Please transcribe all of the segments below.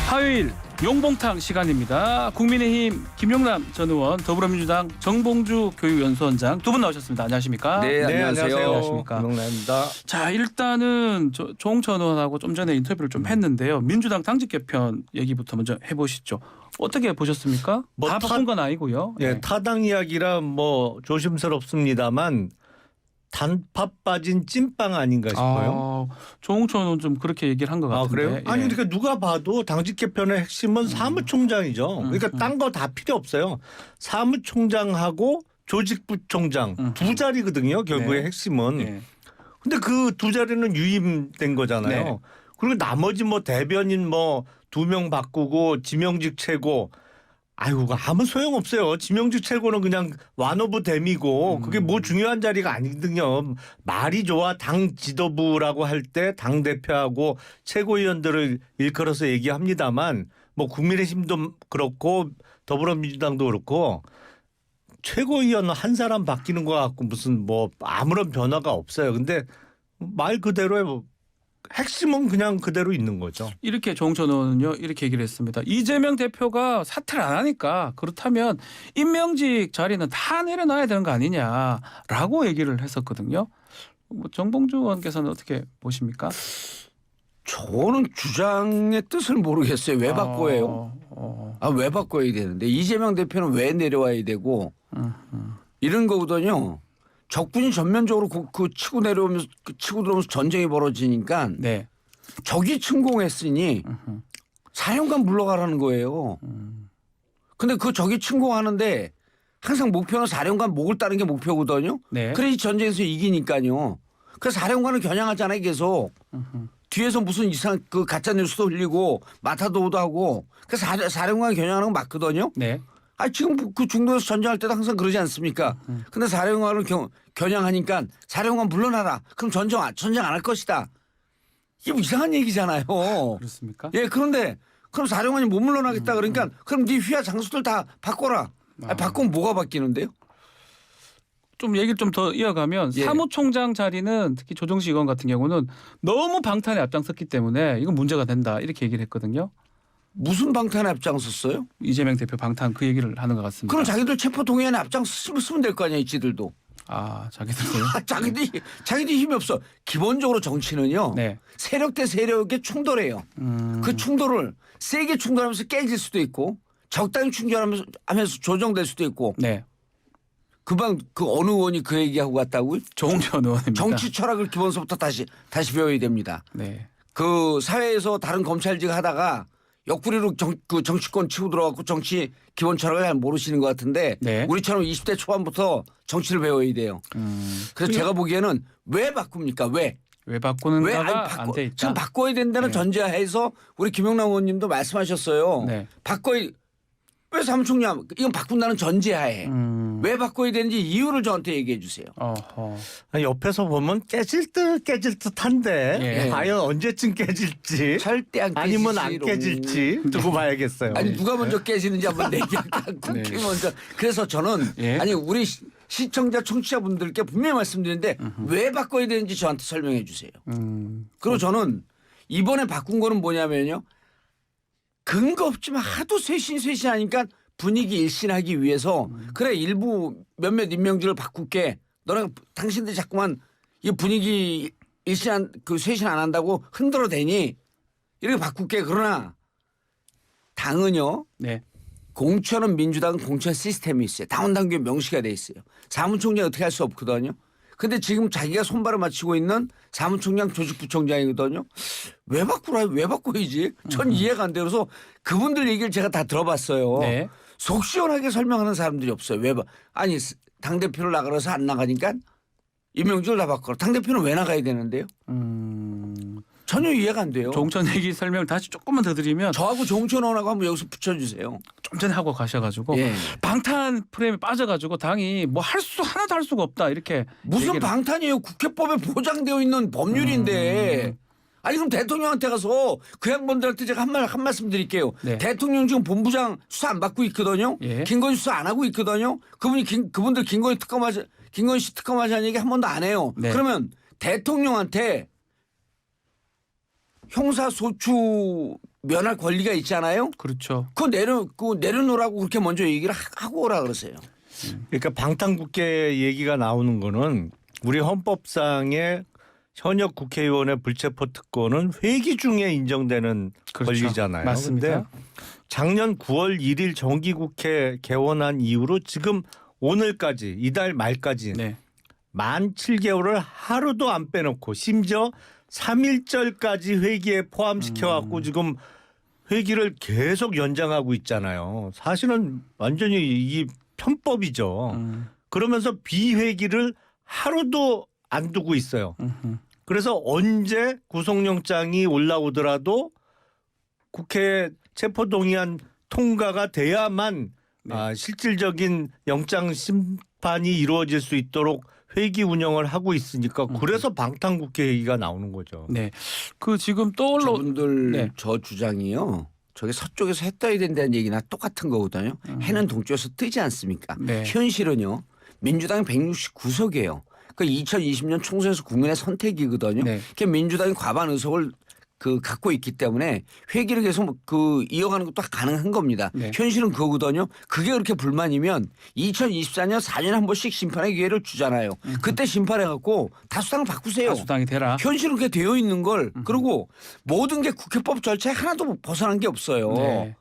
화요일 용봉탕 시간입니다. 국민의힘 김용남 전 의원, 더불어민주당 정봉주 교육연수원장 두 분 나오셨습니다. 안녕하십니까? 네, 안녕하세요. 안녕하십니까? 김용남입니다. 자, 일단은 조홍천 의원하고 좀 전에 인터뷰를 좀 했는데요. 민주당 당직 개편 얘기부터 먼저 해보시죠. 어떻게 보셨습니까? 뭐 다 바꾼 건 아니고요. 예, 네. 타당 이야기라 뭐 조심스럽습니다만 단팥 빠진 찐빵 아닌가 싶어요. 조홍천 의원 좀 그렇게 얘기를 한 것 같은데. 그래요? 예. 아니 그러니까 누가 봐도 당직 개편의 핵심은 사무총장이죠. 그러니까 딴 거 다 필요 없어요. 사무총장하고 조직부총장 두 자리거든요. 결국의 네. 핵심은. 네. 근데 그 두 자리는 유임된 거잖아요. 네. 그리고 나머지 뭐 대변인 뭐 2명 바꾸고 지명직 최고 아이고 아무 소용 없어요. 지명직 최고는 그냥 완오브 댐이고 그게 뭐 중요한 자리가 아니거든요. 말이 좋아 당 지도부라고 할 때 당 대표하고 최고위원들을 일컬어서 얘기합니다만 뭐 국민의힘도 그렇고 더불어민주당도 그렇고 최고위원 한 사람 바뀌는 것 같고 무슨 뭐 아무런 변화가 없어요. 근데 말 그대로 핵심은 그냥 그대로 있는 거죠. 이렇게 조홍천 의원은요 이렇게 얘기를 했습니다. 이재명 대표가 사퇴를 안 하니까 그렇다면 임명직 자리는 다 내려놔야 되는 거 아니냐라고 얘기를 했었거든요. 뭐 정봉주 의원께서는 어떻게 보십니까? 저는 주장의 뜻을 모르겠어요. 왜 바꿔요? 왜 바꿔야 되는데 이재명 대표는 왜 내려와야 되고 이런 거거든요. 적군이 전면적으로 그 치고 내려오면서 치고 들어오면서 전쟁이 벌어지니까 네. 적이 침공했으니 사령관 물러가라는 거예요. 근데 그 적이 침공하는데 항상 목표는 사령관 목을 따는 게 목표거든요. 네. 그래 이 전쟁에서 이기니까요. 그래서 사령관을 겨냥하잖아요 계속. 뒤에서 무슨 이상 그 가짜 뉴스도 흘리고 마타도도 하고 그 사령관 겨냥하는 건 맞거든요. 네. 지금 그 중도에서 전쟁할 때도 항상 그러지 않습니까? 근데 사령관을 겨냥하니까 사령관 물러나라. 그럼 전쟁 안 할 것이다. 이게 뭐 이상한 얘기잖아요. 그렇습니까? 예, 그런데 그럼 사령관이 못 물러나겠다 그러니까 그럼 네 휘하 장수들 다 바꿔라. 바꾸면 뭐가 바뀌는데요? 좀 얘기를 좀 더 이어가면 예. 사무총장 자리는 특히 조정식 의원 같은 경우는 너무 방탄에 앞장섰기 때문에 이건 문제가 된다 이렇게 얘기를 했거든요. 무슨 방탄에 앞장섰어요? 이재명 대표 방탄 그 얘기를 하는 것 같습니다. 그럼 자기들 체포동의안에 앞장서면 될 거 아니야 이지들도. 자기들도요? 자기들이 힘이 없어. 기본적으로 정치는요. 네. 세력 대 세력의 충돌이에요. 그 충돌을 세게 충돌하면서 깨질 수도 있고 적당히 충돌하면서 조정될 수도 있고. 네. 그 어느 의원이 그 얘기하고 갔다고요? 조홍천 의원입니다. 정치 철학을 기본서부터 다시 배워야 됩니다. 네. 그 사회에서 다른 검찰직 하다가 옆구리로 그 정치권 치고 들어가고 정치 기본 철학을 잘 모르시는 것 같은데 네. 우리처럼 20대 초반부터 정치를 배워야 돼요. 그래서 제가 보기에는 왜 바꿉니까? 왜 바꾸는가가 안 돼 있다. 지금 바꿔야 된다는 네. 전제하에서 우리 김용남 의원님도 말씀하셨어요. 네. 왜 사무총장 이건 바꾼다는 전제하에 왜 바꿔야 되는지 이유를 저한테 얘기해 주세요. 아니, 옆에서 보면 깨질 듯한데 예. 과연 언제쯤 깨질지 절대 안 깨지지. 아니면 안 깨질지 두고 봐야겠어요. 아니 누가 먼저 깨지는지 한번 내기할까? 국회 네. 먼저. 그래서 저는 예. 아니 우리 시청자 청취자분들께 분명히 말씀드리는데 왜 바꿔야 되는지 저한테 설명해 주세요. 그리고 저는 이번에 바꾼 거는 뭐냐면요. 근거 없지만 하도 쇄신하니까 분위기 일신하기 위해서 그래 일부 몇몇 임명직을 바꿀게. 너네 당신들 자꾸만 이 분위기 쇄신 안 한다고 흔들어대니 이렇게 바꿀게. 그러나 당은요. 네. 공천은 민주당은 공천 시스템이 있어요. 당원 당규에 명시가 돼 있어요. 사무총장이 어떻게 할 수 없거든요. 근데 지금 자기가 손발을 맞추고 있는 사무총장 조직부총장이거든요. 왜 바꿔야지? 전 이해가 안 돼요. 그래서 그분들 얘기를 제가 다 들어봤어요. 네. 속 시원하게 설명하는 사람들이 없어요. 아니 당대표를 나가라서 안 나가니까 임명직을 다 바꿔라. 당대표는 왜 나가야 되는데요? 전혀 이해가 안 돼요. 조홍천 얘기 설명을 다시 조금만 더 드리면 저하고 정천 의원하고 한번 여기서 붙여주세요. 좀 전에 하고 가셔가지고 예. 방탄 프레임에 빠져가지고 당이 뭐 하나도 할 수가 없다 이렇게 무슨 얘기를. 방탄이에요. 국회법에 보장되어 있는 법률인데. 아니 그럼 대통령한테 가서 그 양반들한테 제가 한 말씀 드릴게요. 네. 대통령 지금 본부장 수사 안 받고 있거든요. 예. 김건희 수사 안 하고 있거든요. 그분들 김건희 씨 특검하자는 얘기 한 번도 안 해요. 네. 그러면 대통령한테 형사소추 면할 권리가 있잖아요. 그렇죠. 그거 내려놓으라고 그렇게 먼저 얘기를 하고 오라 그러세요. 그러니까 방탄국회 얘기가 나오는 거는 우리 헌법상의 현역 국회의원의 불체포 특권은 회기 중에 인정되는 그렇죠. 권리잖아요. 맞습니다. 근데 작년 9월 1일 정기국회 개원한 이후로 지금 오늘까지 이달 말까지 네. 만 7개월을 하루도 안 빼놓고 심지어 3.1절까지 회기에 포함시켜 갖고 지금 회기를 계속 연장하고 있잖아요. 사실은 완전히 이 편법이죠. 그러면서 비회기를 하루도 안 두고 있어요. 그래서 언제 구속영장이 올라오더라도 국회 체포동의안 통과가 돼야만 네. 실질적인 영장 심판이 이루어질 수 있도록 회기 운영을 하고 있으니까 그래서 방탄국회 얘기가 나오는 거죠. 네. 그 지금 떠올라 저분들 네. 저 주장이요. 저게 서쪽에서 해 떠야 된다는 얘기나 똑같은 거거든요. 해는 동쪽에서 뜨지 않습니까? 네. 현실은요. 민주당이 169석이에요. 그 2020년 총선에서 국민의 선택이거든요. 네. 그 민주당이 과반 의석을 갖고 있기 때문에 회기를 계속 이어가는 것도 가능한 겁니다. 네. 현실은 그거거든요. 그게 그렇게 불만이면 2024년 4년에 한 번씩 심판의 기회를 주잖아요. 그때 심판해갖고 다수당을 바꾸세요. 다수당이 되라. 현실은 그게 되어 있는 걸 그리고 모든 게 국회법 절차에 하나도 벗어난 게 없어요. 네.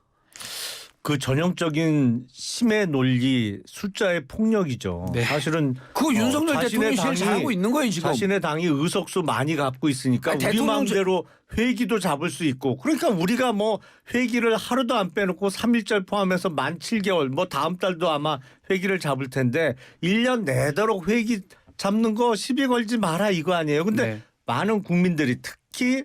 그 전형적인 심의 논리 숫자의 폭력이죠. 네. 사실은 그거 윤석열 자신의 대통령이 제일 당이- 잘하고 있는 거예요 지금. 자신의 당이 의석수 많이 갖고 있으니까 아니, 우리 대통령 마음대로 회기도 잡을 수 있고 그러니까 우리가 뭐 회기를 하루도 안 빼놓고 3.1절 포함해서 만 7개월 뭐 다음 달도 아마 회기를 잡을 텐데 1년 내도록 회기 잡는 거 시비 걸지 마라 이거 아니에요. 근데 네. 많은 국민들이 특히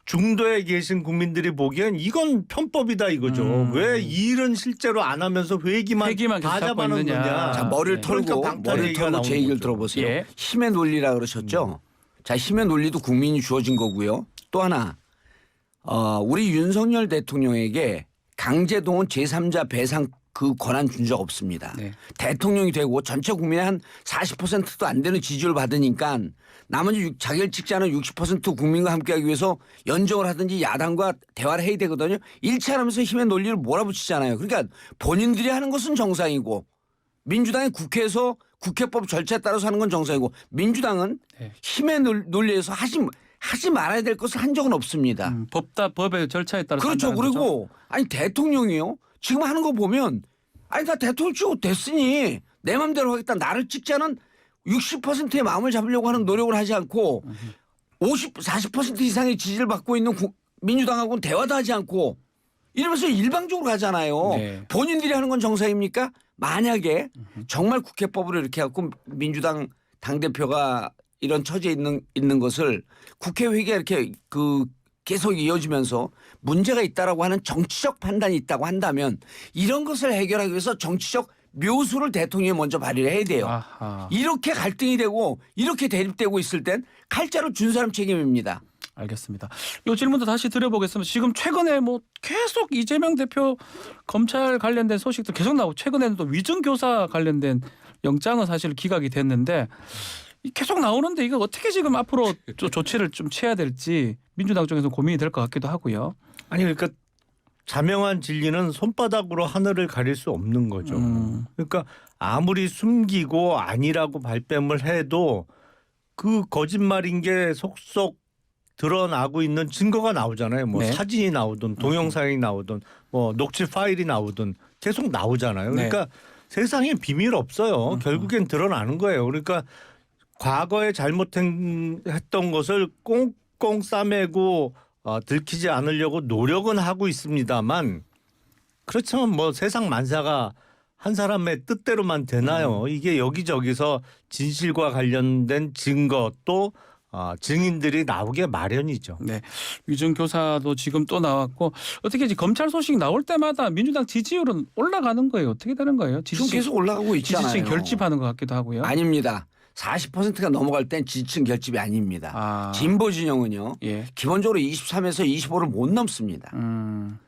중도에 계신 국민들이 보기엔 이건 편법이다 이거죠. 왜 이 일은 실제로 안 하면서 회기만 회기만 다 계속 잡고 잡아놓는 있느냐. 거냐. 자, 머리를 네. 털고 그러니까 방탄 머리를 얘기가 털고 제 나오는 얘기를 거죠. 들어보세요. 예. 힘의 논리라 그러셨죠. 자, 힘의 논리도 국민이 주어진 거고요. 또 하나 우리 윤석열 대통령에게 강제동원 제3자 배상 그 권한 준 적 없습니다. 네. 대통령이 되고 전체 국민의 한 40%도 안 되는 지지를 받으니까 나머지 자결찍지 않은 60% 국민과 함께하기 위해서 연정을 하든지 야당과 대화를 해야 되거든요. 일치하면서 힘의 논리를 몰아붙이잖아요. 그러니까 본인들이 하는 것은 정상이고 민주당이 국회에서 국회법 절차에 따라서 하는 건 정상이고 민주당은 네. 힘의 논리에서 하지 말아야 될 것을 한 적은 없습니다. 법의 절차에 따라서 그렇죠. 한다는 거죠. 그리고 아니 대통령이요. 지금 하는 거 보면 아니 나 대통령 찍고 됐으니 내 맘대로 하겠다. 나를 찍지 않은 60%의 마음을 잡으려고 하는 노력을 하지 않고 40% 이상의 지지를 받고 있는 민주당하고는 대화도 하지 않고 이러면서 일방적으로 가잖아요. 네. 본인들이 하는 건 정상입니까? 만약에 정말 국회법으로 이렇게 갖고 민주당 당대표가 이런 처지에 있는 것을 국회 회기가 이렇게 계속 이어지면서 문제가 있다라고 하는 정치적 판단이 있다고 한다면 이런 것을 해결하기 위해서 정치적 묘수를 대통령이 먼저 발휘를 해야 돼요. 아하. 이렇게 갈등이 되고 이렇게 대립되고 있을 땐 칼자루 준 사람 책임입니다. 알겠습니다. 이 질문도 다시 드려보겠습니다. 지금 최근에 뭐 계속 이재명 대표 검찰 관련된 소식도 계속 나오고 최근에는 또 위증교사 관련된 영장은 사실 기각이 됐는데 계속 나오는데 이거 어떻게 지금 앞으로 조치를 좀 취해야 될지 민주당 쪽에서 고민이 될 것 같기도 하고요. 아니 그러니까 자명한 진리는 손바닥으로 하늘을 가릴 수 없는 거죠. 그러니까 아무리 숨기고 아니라고 발뺌을 해도 그 거짓말인 게 속속 드러나고 있는 증거가 나오잖아요. 뭐 네. 사진이 나오든 동영상이 나오든 뭐 녹취 파일이 나오든 계속 나오잖아요. 그러니까 세상에 비밀 없어요. 결국엔 드러나는 거예요. 그러니까 과거에 잘못했던 것을 꽁꽁 싸매고 들키지 않으려고 노력은 하고 있습니다만 그렇지만 뭐 세상 만사가 한 사람의 뜻대로만 되나요? 이게 여기저기서 진실과 관련된 증거 또 증인들이 나오게 마련이죠. 네, 위증교사도 지금 또 나왔고 어떻게 이제 검찰 소식 나올 때마다 민주당 지지율은 올라가는 거예요? 어떻게 되는 거예요? 지금 계속 올라가고 있잖아요. 지지층 결집하는 것 같기도 하고요. 아닙니다. 40%가 넘어갈 땐 지지층 결집이 아닙니다. 아. 진보 진영은요. 예. 기본적으로 23에서 25를 못 넘습니다.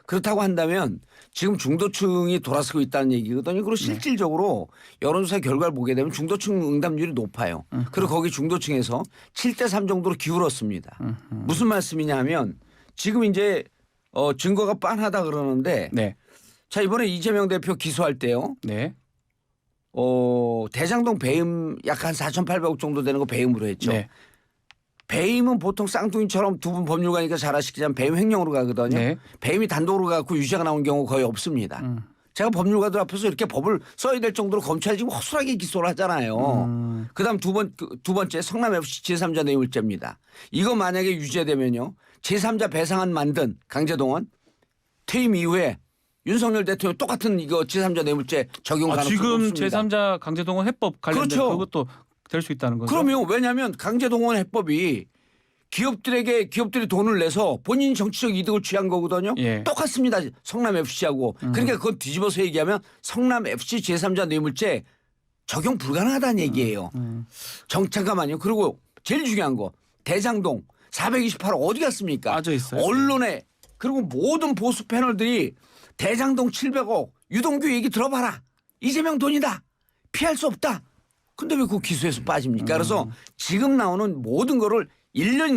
그렇다고 한다면 지금 중도층이 돌아서고 있다는 얘기거든요. 그리고 실질적으로 여론조사 결과를 보게 되면 중도층 응답률이 높아요. 그리고 거기 중도층에서 7대3 정도로 기울었습니다. 무슨 말씀이냐 하면 지금 이제 증거가 빤하다 그러는데 네. 자, 이번에 이재명 대표 기소할 때요. 네. 대장동 배임 약 한 4,800억 정도 되는 거 배임으로 했죠. 네. 배임은 보통 쌍둥이처럼 두 분 법률가니까 잘 아시겠지만 배임 횡령으로 가거든요. 네. 배임이 단독으로 가고 유죄가 나온 경우 거의 없습니다. 제가 법률가들 앞에서 이렇게 법을 써야 될 정도로 검찰이 지금 허술하게 기소를 하잖아요. 그다음 두 번째 성남FC 제3자 뇌물죄입니다. 이거 만약에 유죄되면요. 제3자 배상안 만든 강제동원 퇴임 이후에 윤석열 대통령 똑같은 이거 제3자 뇌물죄 적용 가능성이 지금 없습니다. 제3자 강제동원 해법 관련된 그렇죠. 그것도 될 수 있다는 거죠. 그러면 왜냐하면 강제동원 해법이 기업들이 돈을 내서 본인 정치적 이득을 취한 거거든요. 예. 똑같습니다. 성남FC하고. 그러니까 그건 뒤집어서 얘기하면 성남FC 제3자 뇌물죄 적용 불가능하다는 얘기예요. 잠깐만요. 그리고 제일 중요한 거 대장동 428억 어디 갔습니까? 빠져 있어요. 언론에 그리고 모든 보수 패널들이 대장동 700억 유동규 얘기 들어봐라. 이재명 돈이다. 피할 수 없다. 근데 왜 그 기소에서 빠집니까? 그래서 지금 나오는 모든 거를 1년이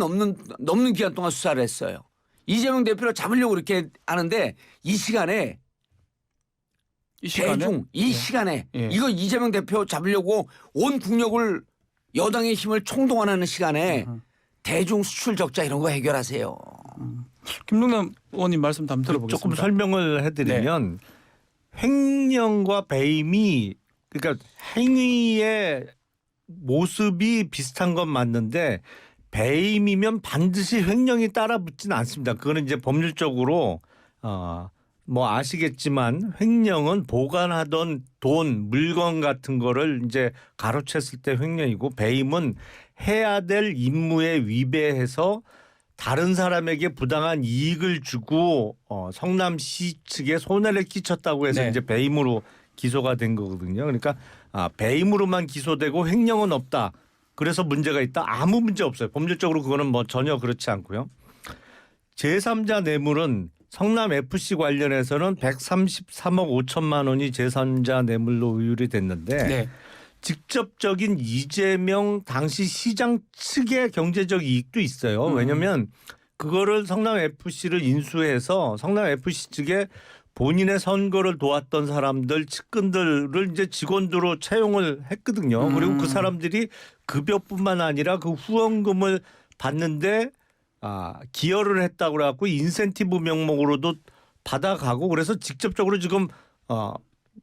넘는 기간 동안 수사를 했어요. 이재명 대표를 잡으려고 그렇게 하는데 이 시간에 대중 이 시간에 예. 이거 이재명 대표 잡으려고 온 국력을 여당의 힘을 총동원하는 시간에 대중 수출 적자 이런 거 해결하세요. 김동남 의원님 말씀 한번 들어보겠습니다. 조금 설명을 해드리면 횡령과 배임이 그러니까 행위의 모습이 비슷한 건 맞는데 배임이면 반드시 횡령이 따라붙지는 않습니다. 그거는 이제 법률적으로 뭐 아시겠지만 횡령은 보관하던 돈, 물건 같은 거를 이제 가로챘을 때 횡령이고 배임은 해야 될 임무에 위배해서 다른 사람에게 부당한 이익을 주고 성남시 측에 손해를 끼쳤다고 해서 네. 이제 배임으로 기소가 된 거거든요. 그러니까 배임으로만 기소되고 횡령은 없다. 그래서 문제가 있다. 아무 문제 없어요. 법률적으로 그거는 뭐 전혀 그렇지 않고요. 제3자 뇌물은 성남FC 관련해서는 133억 5천만 원이 제3자 뇌물로 의율이 됐는데 네. 직접적인 이재명 당시 시장 측의 경제적 이익도 있어요. 왜냐하면 그거를 성남FC를 인수해서 성남FC 측에 본인의 선거를 도왔던 사람들 측근들을 이제 직원으로 채용을 했거든요. 그리고 그 사람들이 급여뿐만 아니라 그 후원금을 받는데 기여를 했다고 그래갖고 인센티브 명목으로도 받아가고 그래서 직접적으로 지금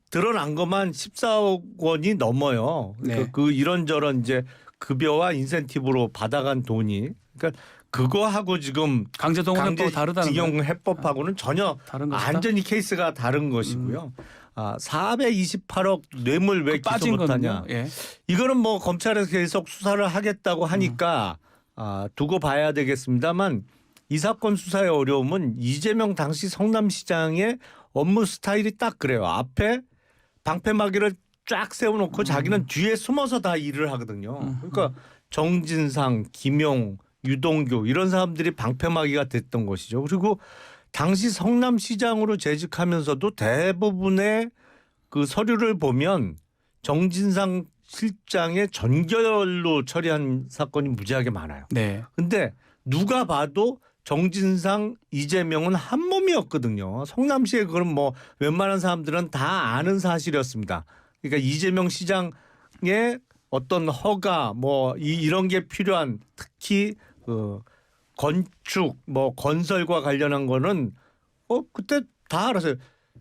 드러난 것만 14억 원이 넘어요. 그러니까 네. 그 이런저런 이제 급여와 인센티브로 받아간 돈이 그러니까 그거하고 지금 강제동원 해법 다르다는 거예요. 강제징용 해법하고는 전혀 다른 것이다? 완전히 케이스가 다른 것이고요. 428억 뇌물 왜 기소 빠진 못하냐. 거는요. 예. 이거는 뭐 검찰에서 계속 수사를 하겠다고 하니까 두고 봐야 되겠습니다만 이 사건 수사의 어려움은 이재명 당시 성남시장의 업무 스타일이 딱 그래요. 앞에 방패막이를 쫙 세워놓고 자기는 뒤에 숨어서 다 일을 하거든요. 그러니까 정진상, 김용, 유동규 이런 사람들이 방패막이가 됐던 것이죠. 그리고 당시 성남시장으로 재직하면서도 대부분의 그 서류를 보면 정진상 실장의 전결로 처리한 사건이 무지하게 많아요. 네. 근데 누가 봐도 정진상, 이재명은 한 몸이었거든요. 성남시에 그건 뭐 웬만한 사람들은 다 아는 사실이었습니다. 그러니까 이재명 시장의 어떤 허가 뭐 이런 게 필요한 특히 건축 뭐 건설과 관련한 거는 그때 다 알았어요.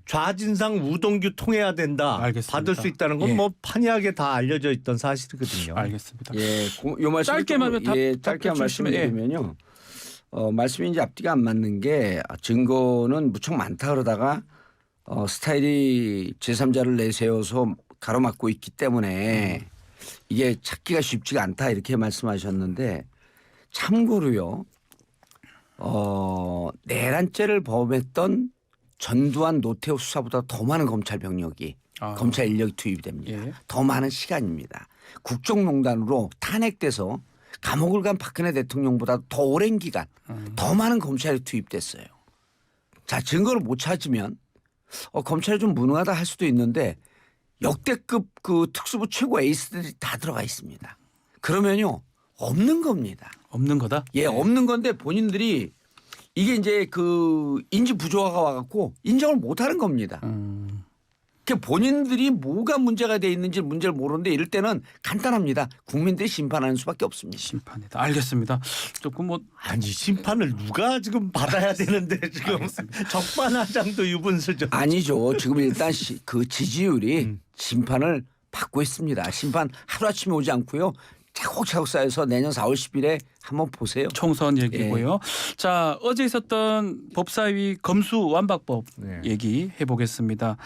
좌진상 우동규 통해야 된다. 알겠습니다. 받을 수 있다는 건 예. 뭐 판이하게 다 알려져 있던 사실이거든요. 알겠습니다. 예, 요 말씀 짧게만 짧게 한 말씀을 예. 드리면요. 말씀이 이제 앞뒤가 안 맞는 게 증거는 무척 많다 그러다가 스타일이 제3자를 내세워서 가로막고 있기 때문에 이게 찾기가 쉽지가 않다 이렇게 말씀하셨는데 참고로요. 내란죄를 범했던 전두환 노태우 수사보다 더 많은 검찰 병력이 검찰 인력이 투입이 됩니다. 예. 더 많은 시간입니다. 국정농단으로 탄핵돼서 감옥을 간 박근혜 대통령보다 더 오랜 기간 더 많은 검찰이 투입됐어요. 자, 증거를 못 찾으면 검찰이 좀 무능하다 할 수도 있는데 역대급 그 특수부 최고 에이스들이 다 들어가 있습니다. 그러면요 없는 겁니다. 없는 거다. 예, 없는 건데 본인들이 이게 이제 그 인지 부조화가 와갖고 인정을 못하는 겁니다. 그러니까 본인들이 뭐가 문제가 돼 있는지 문제를 모르는데 이럴 때는 간단합니다. 국민들이 심판하는 수밖에 없습니다. 심판이다. 알겠습니다. 조금 뭐 아니 심판을 누가 지금 받아야 되는데 지금 적반하장도 유분수죠. 아니죠. 지금 일단 그 지지율이 심판을 받고 있습니다. 심판 하루아침에 오지 않고요. 차곡차곡 쌓여서 내년 4월 10일에 한번 보세요. 총선 얘기고요. 자, 어제 있었던 법사위 검수 완박법 네. 얘기해 보겠습니다.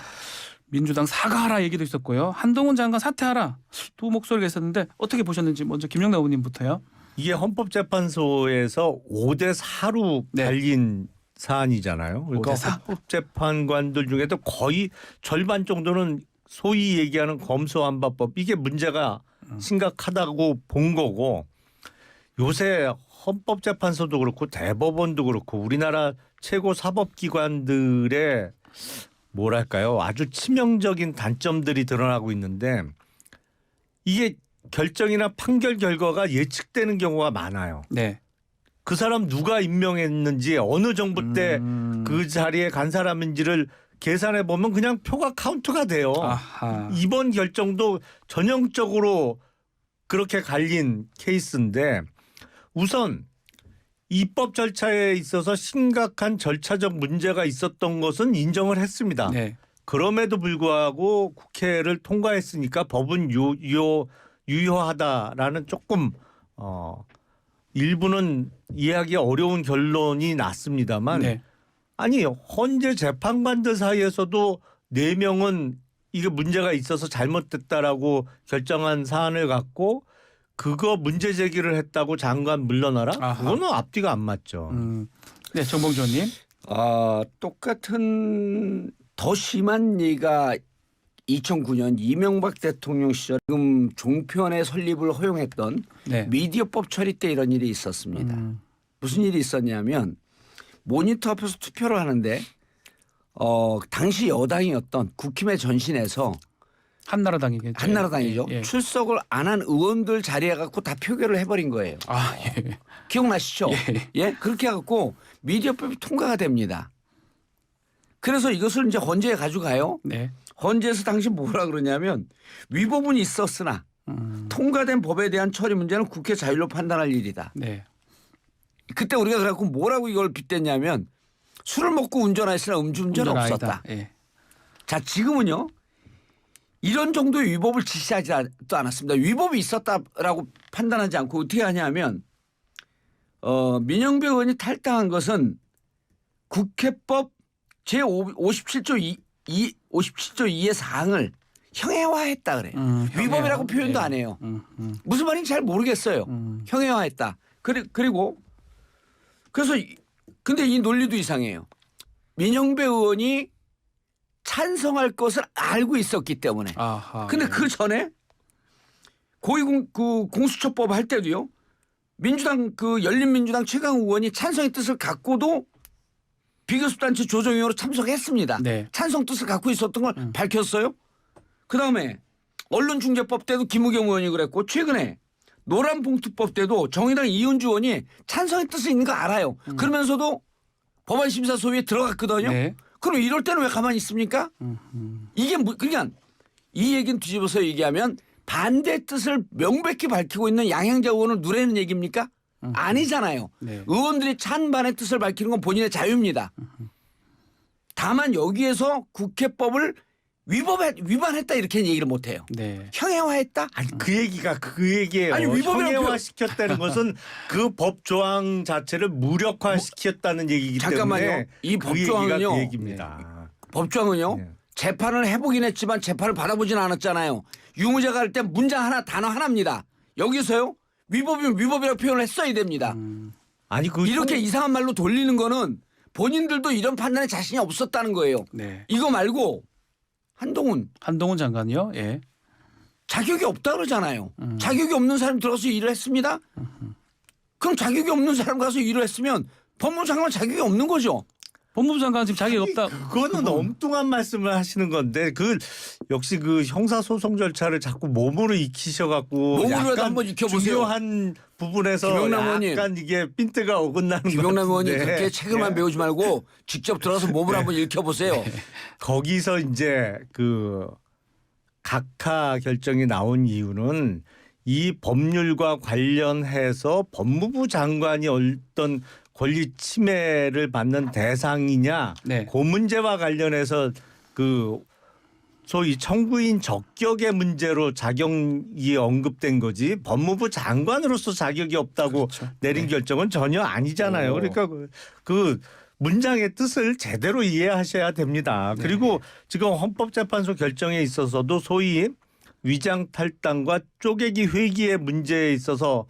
민주당 사과하라 얘기도 있었고요. 한동훈 장관 사퇴하라 두 목소리가 있었는데 어떻게 보셨는지 먼저 김영남 의원님부터요. 이게 헌법재판소에서 5대 4로 네. 갈린 사안이잖아요. 그러니까 5대 4. 헌법재판관들 중에도 거의 절반 정도는 소위 얘기하는 검수완박법 이게 문제가 심각하다고 본 거고 요새 헌법재판소도 그렇고 대법원도 그렇고 우리나라 최고 사법기관들의 뭐랄까요 아주 치명적인 단점들이 드러나고 있는데 이게 결정이나 판결 결과가 예측되는 경우가 많아요. 네. 그 사람 누가 임명했는지 어느 정부 때 그 자리에 간 사람인지를 계산해 보면 그냥 표가 카운트가 돼요. 아하. 이번 결정도 전형적으로 그렇게 갈린 케이스인데 우선 입법 절차에 있어서 심각한 절차적 문제가 있었던 것은 인정을 했습니다. 네. 그럼에도 불구하고 국회를 통과했으니까 법은 유효하다라는 조금 일부는 이해하기 어려운 결론이 났습니다만 네. 아니 헌재 재판관들 사이에서도 4명은 이게 문제가 있어서 잘못됐다라고 결정한 사안을 갖고 그거 문제 제기를 했다고 장관 물러나라? 아하. 그거는 앞뒤가 안 맞죠. 네, 정봉주 의원님. 똑같은 더 심한 예가 2009년 이명박 대통령 시절 지금 종편의 설립을 허용했던 네. 미디어법 처리 때 이런 일이 있었습니다. 무슨 일이 있었냐면 모니터 앞에서 투표를 하는데 당시 여당이었던 국힘의 전신에서 한나라당이겠죠. 한나라당이죠. 예. 출석을 안 한 의원들 자리에 갖고 다 표결을 해버린 거예요. 아, 예. 기억나시죠? 예. 예, 그렇게 해갖고 미디어법이 통과가 됩니다. 그래서 이것을 이제 헌재에 가져가요. 네. 헌재에서 당시 뭐라 그러냐면 위법은 있었으나 통과된 법에 대한 처리 문제는 국회 자율로 판단할 일이다. 네. 그때 우리가 그래갖고 뭐라고 이걸 빗댔냐면 술을 먹고 운전했으나 음주운전은 운전 없었다. 아니다. 예. 자, 지금은요. 이런 정도의 위법을 지시하지도 않았습니다. 위법이 있었다라고 판단하지 않고 어떻게 하냐면 민영배 의원이 탈당한 것은 국회법 제57조 2의 사항을 형해화했다 그래요. 위법이라고 표현도 안 해요. 무슨 말인지 잘 모르겠어요. 형해화했다. 그리고 그래서 근데 이 논리도 이상해요. 민영배 의원이 찬성할 것을 알고 있었기 때문에. 아하. 근데 그 전에 공수처법 할 때도요. 민주당 열린민주당 최강욱 의원이 찬성의 뜻을 갖고도 비교섭단체 조정위원으로 참석했습니다. 네. 찬성 뜻을 갖고 있었던 걸 밝혔어요. 그다음에 언론중재법 때도 김우겸 의원이 그랬고 최근에 노란봉투법 때도 정의당 이은주 의원이 찬성의 뜻이 있는 거 알아요. 그러면서도 법안심사 소위에 들어갔거든요. 네. 그럼 이럴 때는 왜 가만히 있습니까? 이게 그냥 이 얘기는 뒤집어서 얘기하면 반대 뜻을 명백히 밝히고 있는 양양자 의원을 누르는 얘기입니까? 아니잖아요. 네. 의원들이 찬반의 뜻을 밝히는 건 본인의 자유입니다. 다만 여기에서 국회법을 위반했다 이렇게 얘기를 못해요. 네. 형해화했다? 아니 그 얘기예요. 아니, 위법이라고 형해화시켰다는 것은 그 법 조항 자체를 무력화시켰다는 얘기이기 잠깐만요. 때문에 이 그 법조항은요. 얘기가 그 얘기입니다. 법조항은요. 네. 재판을 해보긴 했지만 재판을 받아보진 않았잖아요. 유무죄가 할 때 문장 하나 단어 하나입니다. 여기서요. 위법이면 위법이라고 표현을 했어야 됩니다. 아니 그 이렇게 이상한 말로 돌리는 거는 본인들도 이런 판단에 자신이 없었다는 거예요. 네. 이거 말고 한동훈 한동훈 장관이요. 예. 자격이 없다 그러잖아요. 자격이 없는 사람이 들어가서 일을 했습니다. 그럼 자격이 없는 사람 가서 일을 했으면 법무부 장관 자격이 없는 거죠. 법무부 장관 지금 자격이 없다. 그거는 엉뚱한 말씀을 하시는 건데 그 역시 그 형사소송 절차를 자꾸 몸으로 익히셔갖고 몸으로라도 약간 한번 익혀보세요. 중요한 부분에서 김영남 의원님. 약간 이게 핀트가 어긋나는 것 김영남 의원이 같은데. 그렇게 책을만 예. 배우지 말고 직접 들어가서 몸을 한번 읽혀보세요. 거기서 이제 그 각하 결정이 나온 이유는 이 법률과 관련해서 법무부 장관이 어떤 권리 침해를 받는 대상이냐 네. 그 문제와 관련해서 그 소위 청구인 적격의 문제로 자격이 언급된 거지 법무부 장관으로서 자격이 없다고 그렇죠. 내린 결정은 전혀 아니잖아요. 그러니까 그 문장의 뜻을 제대로 이해하셔야 됩니다. 그리고 지금 헌법재판소 결정에 있어서도 소위 위장 탈당과 쪼개기 회기의 문제에 있어서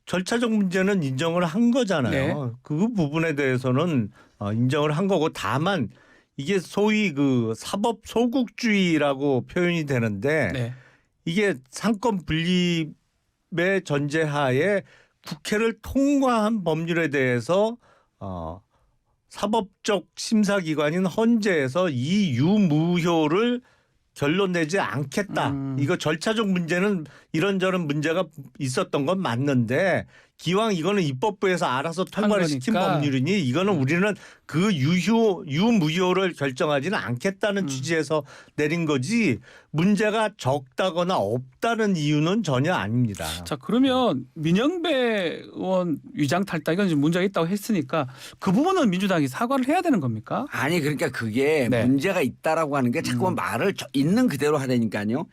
절차적 문제는 인정을 한 거잖아요. 네. 그 부분에 대해서는 인정을 한 거고 다만 이게 소위 그 사법 소국주의라고 표현이 되는데 네. 이게 상권 분립의 전제하에 국회를 통과한 법률에 대해서 사법적 심사기관인 헌재에서 이 유무효를 결론 내지 않겠다. 이거 절차적 문제는 이런저런 문제가 있었던 건 맞는데 기왕 이거는 입법부에서 알아서 통과를 시킨 거니까. 법률이니 이거는 우리는 그 유무효를 결정하지는 않겠다는 취지에서 내린 거지 문제가 적다거나 없다는 이유는 전혀 아닙니다. 자 그러면 민영배 의원 위장 탈당 이건 지금 문제가 있다고 했으니까 그 부분은 민주당이 사과를 해야 되는 겁니까? 아니 그러니까 그게 네. 문제가 있다라고 하는 게 자꾸만 말을 있는 그대로 하려니까요.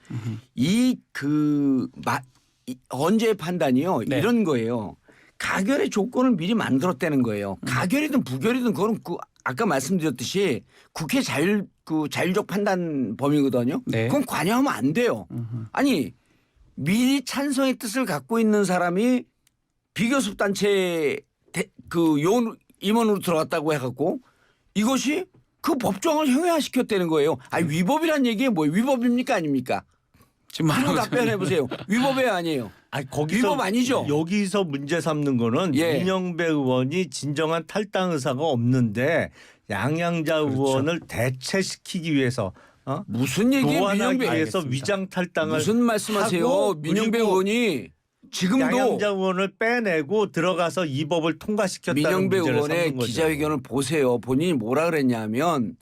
헌재의 판단이요. 네. 이런 거예요. 가결의 조건을 미리 만들었다는 거예요. 가결이든 부결이든 그건 아까 말씀드렸듯이 국회 자율적 판단 범위거든요. 네. 그건 관여하면 안 돼요. 아니 미리 찬성의 뜻을 갖고 있는 사람이 비교섭 단체 요원 임원으로 들어갔다고 해갖고 이것이 그 법정을 형해화시켰다는 거예요. 아니 위법이란 얘기가 뭐예요? 위법입니까 아닙니까? 지금 한번 말하고 답변해 보세요. 위법이에요 아니에요? 아니 거기서 위법 아니죠? 여기서 문제 삼는 거는 예. 민영배 의원이 진정한 탈당 의사가 없는데 양양자 의원을 대체시키기 위해서 무슨 얘기예요? 교환하기 민영배 위해서 알겠습니다. 위장 탈당을 무슨 말씀하세요? 하고 민영배 그리고 의원이 지금도 양양자 의원을 빼내고 들어가서 이 법을 통과시켰다는 민영배 문제를 의원의 삼는 거죠. 기자회견을 보세요. 본인이 뭐라 그랬냐면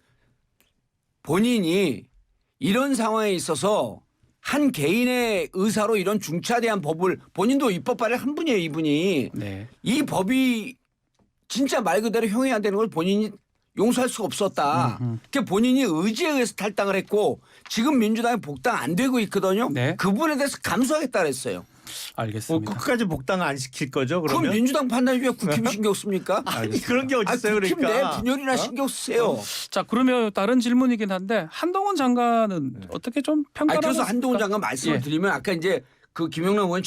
본인이 이런 상황에 있어서 한 개인의 의사로 이런 중차대한 법을 본인도 입법 발의를 한 분이에요. 이분이. 네. 이 법이 진짜 말 그대로 형해야 되는 걸 본인이 용서할 수가 없었다. 그러니까 본인이 의지에 의해서 탈당을 했고 지금 민주당이 복당 안 되고 있거든요. 네. 그 부분에 대해서 감수하겠다 그랬어요. 알겠습니다. 끝까지 복당 안 시킬 거죠? 그럼 그러면 민주당 판단이 왜 국힘 신경 씁니까? 아니 그런 게 어디 아, 있어요? 국힘 내 그러니까 분열이나 신경 쓰세요. 자 그러면 다른 질문이긴 한데 한동훈 장관은 어떻게 좀 평가를 그래서 하셨을까? 한동훈 장관 말씀을 예. 드리면 아까 이제 그 김영남 의원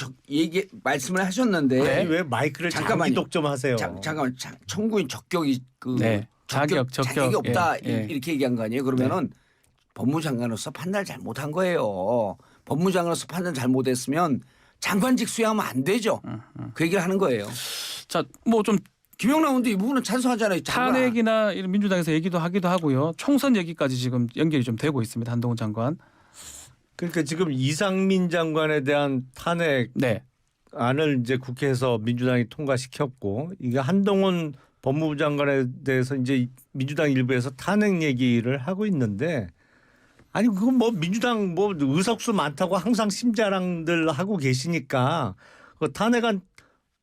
말씀을 하셨는데 네. 아니, 왜 마이크를 잠깐만요. 장기 독점하세요? 잠깐만 청구인 적격이 네. 자격이 없다 예. 이렇게 얘기한 거 아니에요? 그러면은 법무장관으로서 판단을 잘못한 거예요. 법무장관으로서 판단 잘못했으면 장관직 수여하면 안 되죠. 그 얘기를 하는 거예요. 자뭐 좀 김영남 의원도 이 부분은 찬성하잖아요. 장관. 탄핵이나 이런 민주당에서 얘기도 하기도 하고요. 총선 얘기까지 지금 연결이 좀 되고 있습니다. 한동훈 장관. 그러니까 지금 이상민 장관에 대한 탄핵 네. 안을 이제 국회에서 민주당이 통과시켰고 이게 한동훈 법무부 장관에 대해서 이제 민주당 일부에서 탄핵 얘기를 하고 있는데 아니 그건 뭐 민주당 뭐 의석수 많다고 항상 심자랑들 하고 계시니까 그 탄핵안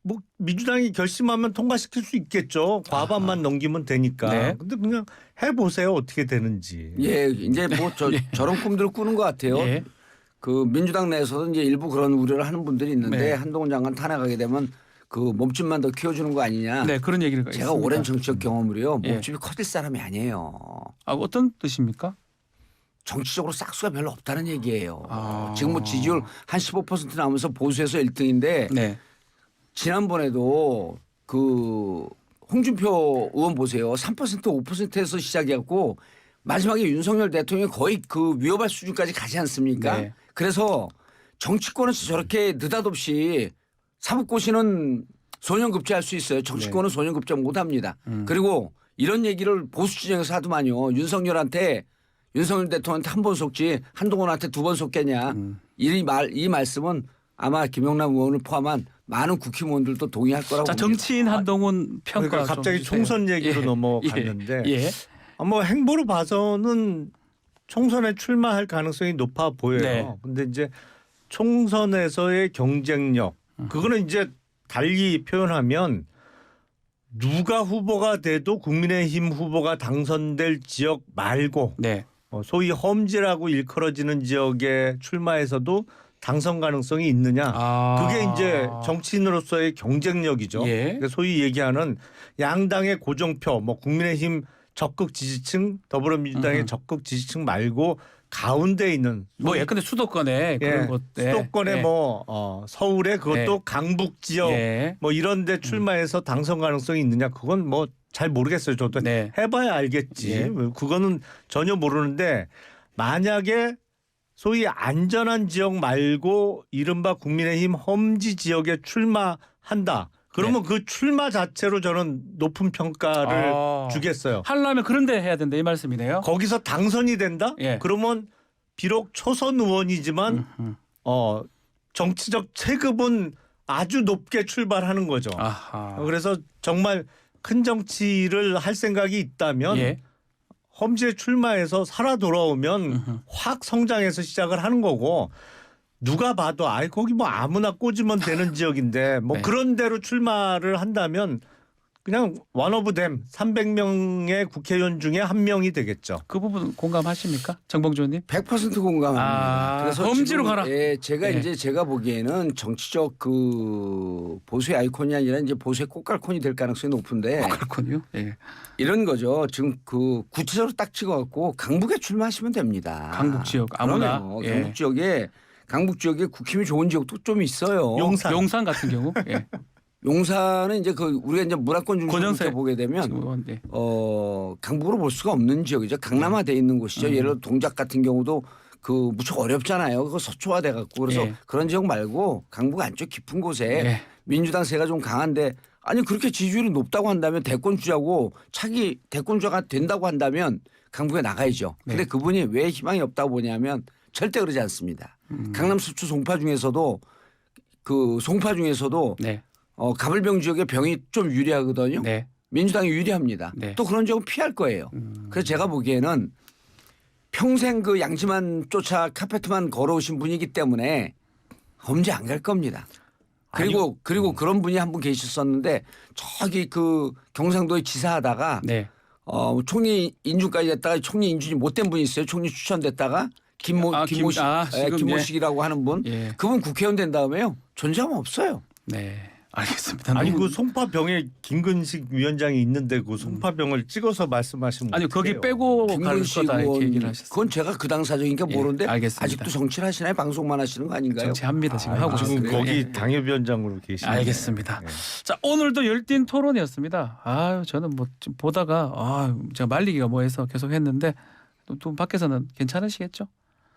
뭐 민주당이 결심하면 통과시킬 수 있겠죠. 과반만 넘기면 되니까. 네. 근데 그냥 해보세요 어떻게 되는지. 예, 이제 뭐 저런 꿈들을 꾸는 것 같아요. 예. 그 민주당 내에서도 이제 일부 그런 우려를 하는 분들이 있는데 네. 한동훈 장관 탄핵하게 되면 그 몸집만 더 키워주는 거 아니냐. 네 그런 얘기를 제가 있습니다. 오랜 정치적 경험으로요. 예. 몸집이 커질 사람이 아니에요. 아, 어떤 뜻입니까? 정치적으로 싹수가 별로 없다는 얘기예요. 아. 지금 뭐 지지율 한 15% 나오면서 보수에서 1등인데 네. 지난번에도 그 홍준표 의원 보세요. 3% 5%에서 시작해갖고 마지막에 윤석열 대통령이 거의 그 위협할 수준까지 가지 않습니까? 네. 그래서 정치권에서 저렇게 느닷없이 사법고시는 소년급제할 수 있어요. 정치권은 소년급제 못합니다. 그리고 이런 얘기를 보수 진영에서 하더만요. 윤석열 대통령한테 한 번 속지 한동훈한테 두 번 속겠냐. 이 말씀은 아마 김영남 의원을 포함한 많은 국힘의원들도 동의할 거라고 자, 봅니다. 정치인 한동훈 평가 그러니까 갑자기 좀 주세요. 총선 얘기로 예. 넘어갔는데 예. 뭐 행보로 봐서는 총선에 출마할 가능성이 높아 보여요. 네. 근데 이제 총선에서의 경쟁력 그거는 이제 달리 표현하면 누가 후보가 돼도 국민의힘 후보가 당선될 지역 말고 네. 소위 험지라고 일컬어지는 지역에 출마해서도 당선 가능성이 있느냐. 그게 이제 정치인으로서의 경쟁력이죠. 예. 그러니까 소위 얘기하는 양당의 고정표, 뭐 국민의힘 적극 지지층, 더불어민주당의 적극 지지층 말고 가운데 있는 뭐 예컨대 수도권에 그런 곳 수도권에 예. 뭐 서울에 그것도 예. 강북 지역 예. 뭐 이런 데 출마해서 당선 가능성이 있느냐 그건 뭐 잘 모르겠어요. 저도 네. 해봐야 알겠지. 예. 그거는 전혀 모르는데 만약에 소위 안전한 지역 말고 이른바 국민의힘 험지 지역에 출마한다. 그러면 그 출마 자체로 저는 높은 평가를 주겠어요. 하려면 그런데 해야 된다 이 말씀이네요. 거기서 당선이 된다? 예. 그러면 비록 초선 의원이지만 정치적 체급은 아주 높게 출발하는 거죠. 아하. 그래서 정말 큰 정치를 할 생각이 있다면 예. 험지에 출마해서 살아 돌아오면 확 성장해서 시작을 하는 거고 누가 봐도 거기 뭐 아무나 꽂으면 되는 지역인데 뭐 네. 그런 데로 출마를 한다면 그냥 원오브댐 300명의 국회의원 중에 한 명이 되겠죠. 그 부분 공감하십니까? 정봉주 의원님? 100% 공감합니다. 그래서 험지로 지금, 가라. 제가 예. 이제 제가 보기에는 정치적 그 보수의 아이콘이 아니라 이제 보수의 꽃갈콘이 될 가능성이 높은데 그렇군요. 예. 이런 거죠. 지금 그 구체적으로 딱 찍어갖고 강북에 출마하시면 됩니다. 강북 지역 아무나. 그럼요. 예. 강북 지역에 국힘이 좋은 지역도 좀 있어요. 용산 같은 경우. 예. 용산은 이제 그 우리가 이제 문화권 중심으로 권영세 보게 되면 지금, 예. 강북으로 볼 수가 없는 지역이죠. 강남화돼 있는 곳이죠. 예를 들어 동작 같은 경우도 그 무척 어렵잖아요. 그거 서초화돼 갖고 그래서 예. 그런 지역 말고 강북 안쪽 깊은 곳에 예. 민주당 세가 좀 강한데 아니 그렇게 지지율이 높다고 한다면 대권 주자고 차기 대권 주자가 된다고 한다면 강북에 나가야죠. 근데 그분이 왜 희망이 없다고 보냐면 절대 그러지 않습니다. 강남 서초 송파 중에서도 네. 가불병 지역의 병이 좀 유리하거든요. 네. 민주당이 유리합니다. 네. 또 그런 지역은 피할 거예요. 그래서 제가 보기에는 평생 그 양지만 쫓아 카페트만 걸어오신 분이기 때문에 험지 안 갈 겁니다. 그리고 그런 분이 한 분 계셨었는데 저기 그 경상도에 지사하다가 네. 총리 인준까지 됐다가 총리 인준이 못된 분이 있어요. 총리 추천됐다가 김모식이라고 하는 분. 예. 그분 국회의원 된 다음에요. 존재감 없어요. 네. 알겠습니다. 아니 너무- 그 송파병에 김근식 위원장이 있는데 그 송파병을 찍어서 말씀하시면 아니 거기 어떡해요? 빼고 갈 김근식 거다 이렇게 의원 얘기를 하셨어요. 그건 제가 그 당사적이니까 예, 모르는데 알겠습니다. 아직도 정치를 하시나요? 방송만 하시는 거 아닌가요? 정치합니다 지금 하고 지금 있습니다. 거기 예. 당협위원장으로 계시네요. 알겠습니다. 예. 자 오늘도 열띤 토론이었습니다. 저는 뭐 좀 보다가 제가 말리기가 뭐해서 계속 했는데 또 밖에서는 괜찮으시겠죠?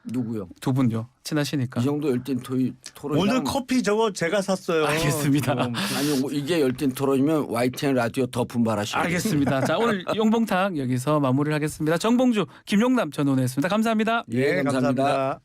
누구요? 두 분요 친하시니까. 이 정도 열띤 토론. 오늘 커피 저거 제가 샀어요. 알겠습니다. 지금. 아니 이게 열띤 토론이면 YTN 라디오 더 분발하시고. 알겠습니다. 자 오늘 용봉탕 여기서 마무리를 하겠습니다. 정봉주, 김용남 전 의원이었습니다. 감사합니다. 예, 감사합니다.